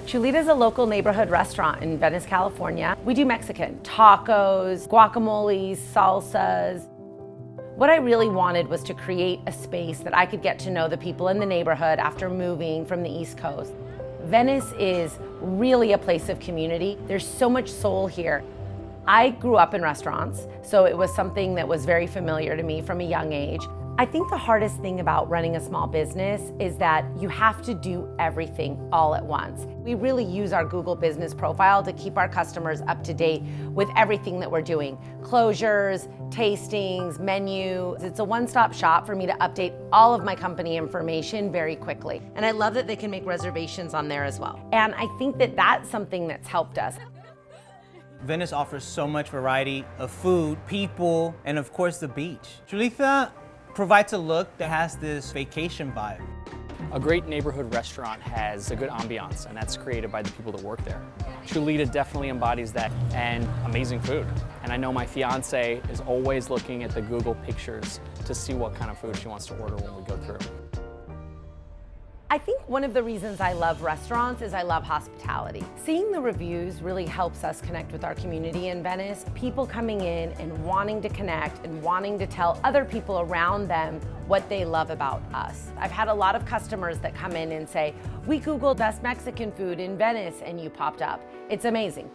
Chulita is a local neighborhood restaurant in Venice, California. We do Mexican, tacos, guacamoles, salsas. What I really wanted was to create a space that I could get to know the people in the neighborhood after moving from the East Coast. Venice is really a place of community. There's so much soul here. I grew up in restaurants, so it was something that was very familiar to me from a young age. I think the hardest thing about running a small business is that you have to do everything all at once. We really use our Google business profile to keep our customers up to date with everything that we're doing. Closures, tastings, menu. It's a one-stop shop for me to update all of my company information very quickly. And I love that they can make reservations on there as well. And I think that that's something that's helped us. Venice offers so much variety of food, people, and of course the beach. Chulita provides a look that has this vacation vibe. A great neighborhood restaurant has a good ambiance, and that's created by the people that work there. Chulita definitely embodies that, and amazing food. And I know my fiance is always looking at the Google pictures to see what kind of food she wants to order when we go through. I think one of the reasons I love restaurants is I love hospitality. Seeing the reviews really helps us connect with our community in Venice. People coming in and wanting to connect and wanting to tell other people around them what they love about us. I've had a lot of customers that come in and say, "We Googled best Mexican food in Venice and you popped up." It's amazing.